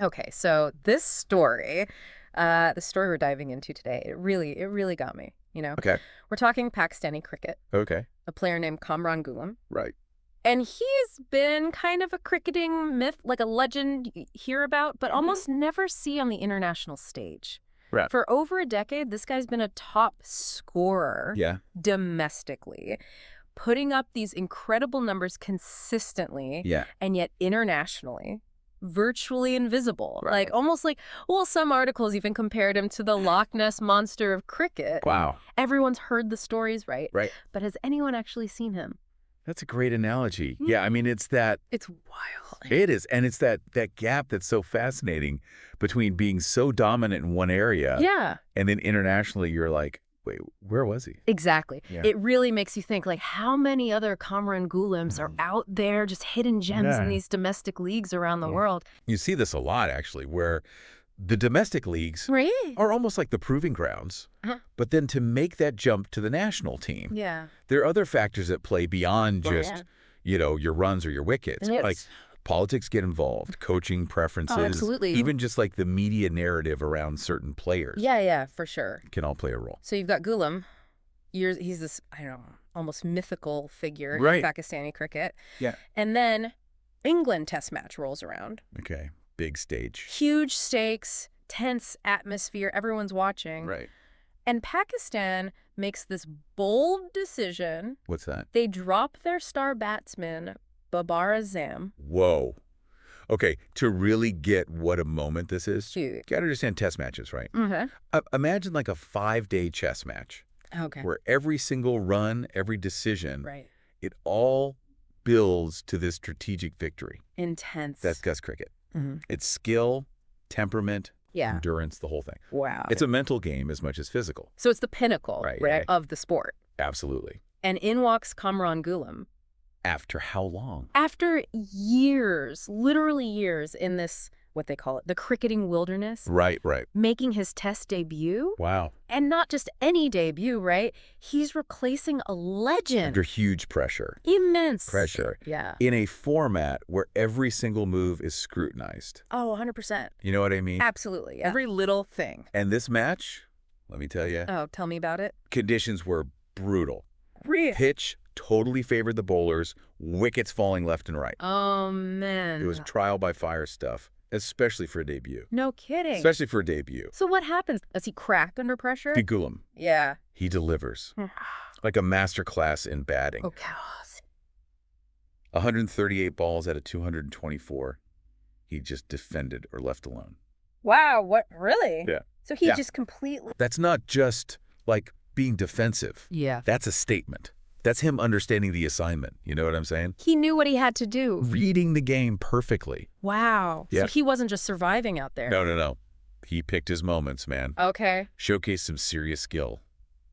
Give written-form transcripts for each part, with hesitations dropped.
Okay, so the story we're diving into today, it really got me. Okay. We're talking Pakistani cricket, Okay. a player named Kamran Ghulam. Right. And he's been kind of a cricketing myth, like a legend you hear about, but almost never see on the international stage. Right. For over a decade, this guy's been a top scorer Yeah. domestically, putting up these incredible numbers consistently, Yeah. and yet internationally, virtually invisible. Right. Like, almost like, well, some articles even compared him to the Loch Ness Monster of cricket. Wow. Everyone's heard the stories, right? Right. But has anyone actually seen him? That's a great analogy. Yeah, I mean, it's that, It's wild. it is, and it's that gap that's so fascinating between being so dominant in one area Yeah, and then internationally you're like, wait, where was he? exactly. Yeah. It really makes you think, like, how many other Kamran Ghulams are out there, just hidden gems in Yeah. these domestic leagues around the Yeah. world? You see this a lot, actually, where the domestic leagues Right? are almost like the proving grounds. Uh-huh. But then to make that jump to the national team, Yeah. there are other factors at play beyond Oh, just, yeah. your runs or your wickets. Yes. Like politics get involved, coaching preferences, absolutely. even just like the media narrative around certain players Yeah, for sure. can all play a role. So you've got Ghulam. He's this, I don't know, almost mythical figure Right. in Pakistani cricket. Yeah. And then England test match rolls around. Okay. Big stage. Huge stakes, tense atmosphere, everyone's watching. Right. And Pakistan makes this bold decision. What's that? They drop their star batsman, Babar Azam. Whoa. Okay. To really get what a moment this is, Huge. you got to understand test matches, right? Mm-hmm. Imagine like a 5-day chess match Okay. where every single run, every decision, Right. it all builds to this strategic victory. Intense. That's cricket. Mhm. It's skill, temperament, Yeah. endurance, the whole thing. Wow. It's a mental game as much as physical. So it's the pinnacle, Right, right, yeah. of the sport. Absolutely. And in walks Kamran Ghulam. After how long? After years, literally years, in this, what they call it, the cricketing wilderness, Right. making his test debut. Wow. And not just any debut, right? He's replacing a legend. Under huge pressure. Immense. Pressure. Yeah. In a format where every single move is scrutinized. Oh, 100%. You know what I mean? Absolutely. Yeah. Every little thing. And this match, let me tell you, Oh, tell me about it. conditions were brutal. Really? Pitch totally favored the bowlers, wickets falling left and right. Oh, man. It was trial by fire stuff, especially for a debut. No kidding. Especially for a debut. So what happens? Does he crack under pressure? Big Ghulam, Yeah. he delivers. Like a master class in batting. Okay. 138 balls out of 224. He just defended or left alone. Wow. What? Really? Yeah. So he Yeah. just completely... That's not just like being defensive. Yeah. That's a statement. That's him understanding the assignment. You know what I'm saying? He knew what he had to do. Reading the game perfectly. Wow. Yeah. So he wasn't just surviving out there. No. He picked his moments, man. Okay. Showcased some serious skill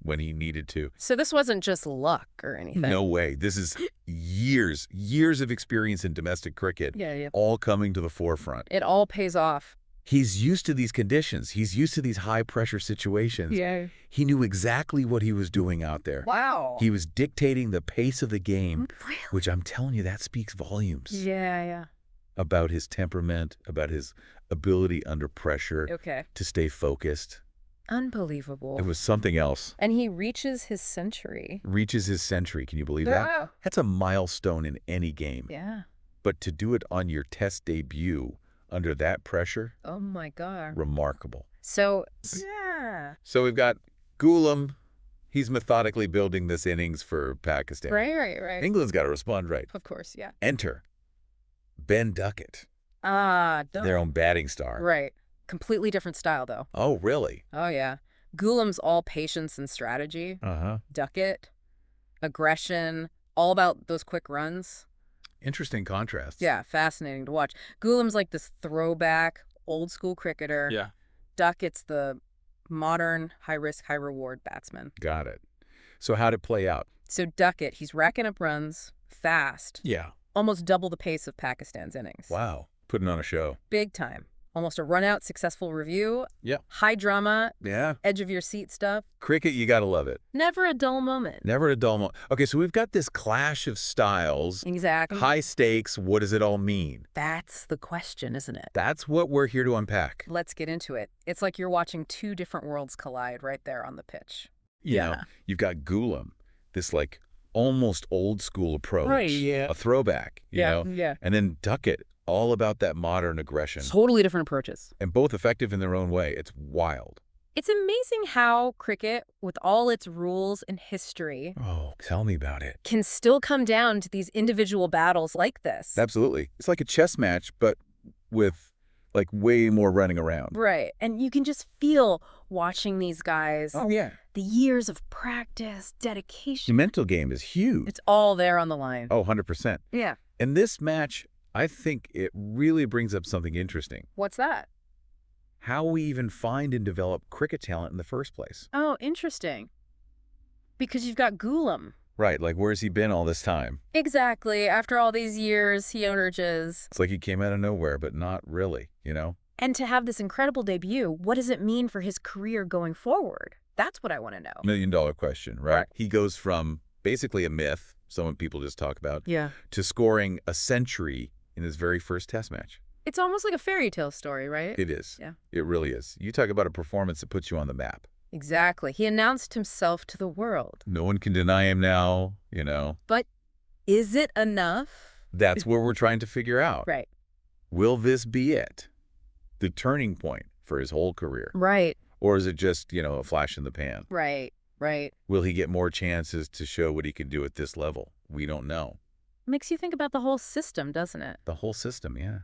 when he needed to. So this wasn't just luck or anything. No way. This is years of experience in domestic cricket, Yeah. all coming to the forefront. It all pays off. He's used to these conditions. He's used to these high-pressure situations. Yeah. He knew exactly what he was doing out there. Wow. He was dictating the pace of the game, Really? which I'm telling you, that speaks volumes Yeah. about his temperament, about his ability under pressure Okay. to stay focused. Unbelievable. It was something else. And he reaches his century. Reaches his century. Can you believe that? Yeah. That's a milestone in any game. Yeah. But to do it on your test debut under that pressure, Oh, my God. remarkable. So, yeah. So we've got Ghulam. He's methodically building this innings for Pakistan. Right. England's got to respond right. Of course, yeah. Enter Ben Duckett, Ah, their own batting star. right. Completely different style, though. Oh, really? Oh, yeah. Ghulam's all patience and strategy. Uh-huh. Duckett, aggression, all about those quick runs. Interesting contrast. Yeah, fascinating to watch. Ghulam's like this throwback, old school cricketer. Yeah. Duckett's the modern, high-risk, high-reward batsman. Got it. So how'd it play out? So Duckett, he's racking up runs fast, Yeah. almost double the pace of Pakistan's innings. Wow. Putting on a show. Big time. almost a run-out successful review. Yeah. High drama, Yeah. edge-of-your-seat stuff. Cricket, you gotta love it. Never a dull moment. Never a dull moment. Okay, so we've got this clash of styles. Exactly. High stakes, what does it all mean? That's the question, isn't it? That's what we're here to unpack. Let's get into it. It's like you're watching two different worlds collide right there on the pitch. You know, you've got Ghulam, this like almost old school approach. A throwback, you know? Yeah. And then Duckett, all about that modern aggression. Totally different approaches. And both effective in their own way. It's wild. It's amazing how cricket, with all its rules and history, Oh, tell me about it. can still come down to these individual battles like this. Absolutely. It's like a chess match, but with like way more running around. Right. And you can just feel watching these guys. Oh, yeah. The years of practice, The dedication. mental game is huge. It's all there on the line. Oh, 100%. Yeah. And this match, I think it really brings up something interesting. What's that? How we even find and develop cricket talent in the first place. Oh, interesting. Because you've got Ghulam. Right, like where's he been all this time? Exactly. After all these years, he emerges. It's like he came out of nowhere, but not really, you know? And to have this incredible debut, what does it mean for his career going forward? That's what I want to know. $1 million question, right? Right. He goes from basically a myth, someone people just talk about, Yeah. to scoring a century in his very first test match. It's almost like a fairy tale story, right? It is. Yeah. It really is. You talk about a performance that puts you on the map. Exactly. He announced himself to the world. No one can deny him now, you know? But is it enough? That's what we're trying to figure out. Right. Will this be it? The turning point for his whole career? Right. Or is it just, you know, a flash in the pan? Right. Right. Will he get more chances to show what he can do at this level? We don't know. Makes you think about the whole system, doesn't it? The whole system, yeah.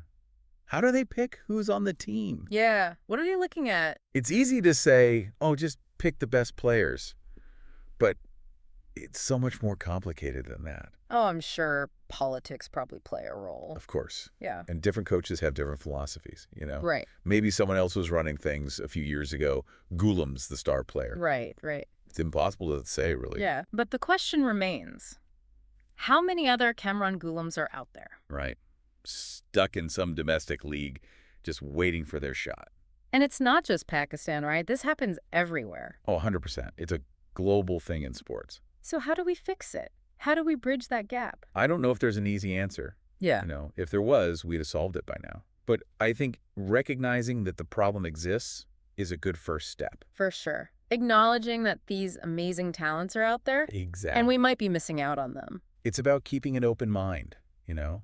How do they pick who's on the team? Yeah. What are they looking at? It's easy to say, oh, just pick the best players. But it's so much more complicated than that. Oh, I'm sure politics probably play a role. Of course. Yeah. And different coaches have different philosophies, you know? Right. Maybe someone else was running things a few years ago. Ghulam's the star player. Right. Right. It's impossible to say, really. Yeah. But the question remains, how many other Kamran Ghulams are out there? Right. Stuck in some domestic league, just waiting for their shot. And it's not just Pakistan, right? This happens everywhere. Oh, 100%. It's a global thing in sports. So how do we fix it? How do we bridge that gap? I don't know if there's an easy answer. Yeah. You know, if there was, we'd have solved it by now. But I think recognizing that the problem exists is a good first step. For sure. Acknowledging that these amazing talents are out there. Exactly. And we might be missing out on them. It's about keeping an open mind, you know?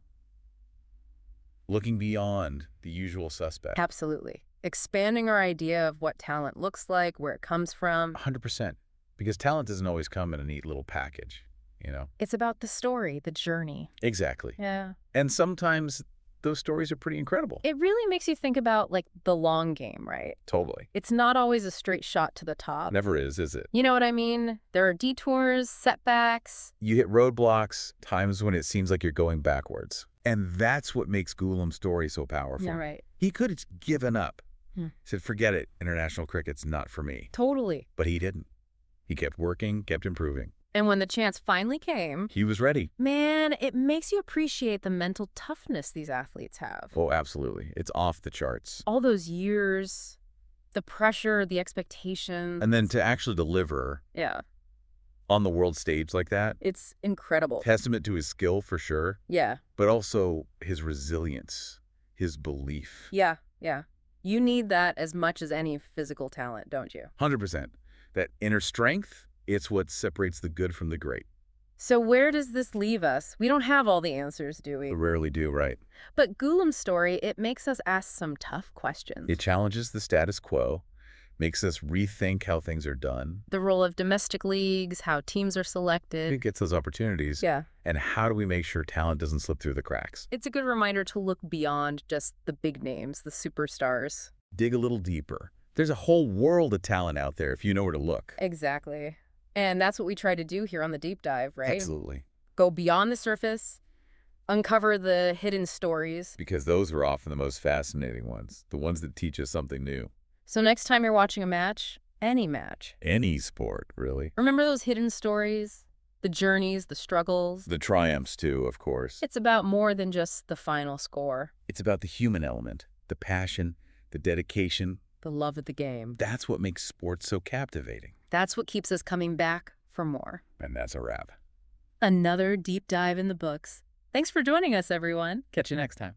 Looking beyond the usual suspect. Absolutely. Expanding our idea of what talent looks like, where it comes from. 100%. Because talent doesn't always come in a neat little package, you know? It's about the story, the journey. Exactly. Yeah. And sometimes those stories are pretty incredible. It really makes you think about, like, the long game, right? Totally. It's not always a straight shot to the top. Never is it? You know what I mean? There are detours, setbacks. You hit roadblocks, times when it seems like you're going backwards. And that's what makes Ghulam's story so powerful. Yeah, right. He could have given up. Hmm. Said, forget it, international cricket's not for me. Totally. But he didn't. He kept working, kept improving. And when the chance finally came, He was ready. man, it makes you appreciate the mental toughness these athletes have. Oh, absolutely. It's off the charts. All those years, the pressure, the expectations. And then to actually deliver Yeah, on the world stage like that, it's incredible. testament to his skill for sure, Yeah, but also his resilience, his belief. yeah. You need that as much as any physical talent, don't you? 100%. That inner strength, it's what separates the good from the great. So where does this leave us? We don't have all the answers, do we? We rarely do, right? But Ghulam's story, it makes us ask some tough questions. It challenges the status quo, makes us rethink how things are done. The role of domestic leagues, how teams are selected. It gets those opportunities. Yeah. And how do we make sure talent doesn't slip through the cracks? It's a good reminder to look beyond just the big names, the superstars. Dig a little deeper. There's a whole world of talent out there if you know where to look. Exactly. And that's what we try to do here on the Deep Dive, right? Absolutely. Go beyond the surface, uncover the hidden stories. Because those are often the most fascinating ones, the ones that teach us something new. So next time you're watching a match, any match, Any sport, really. remember those hidden stories, the journeys, the struggles. The triumphs, too, of course. It's about more than just the final score. It's about the human element, the passion, the dedication. The love of the game. That's what makes sports so captivating. That's what keeps us coming back for more. And that's a wrap. Another deep dive in the books. Thanks for joining us, everyone. Catch you next time.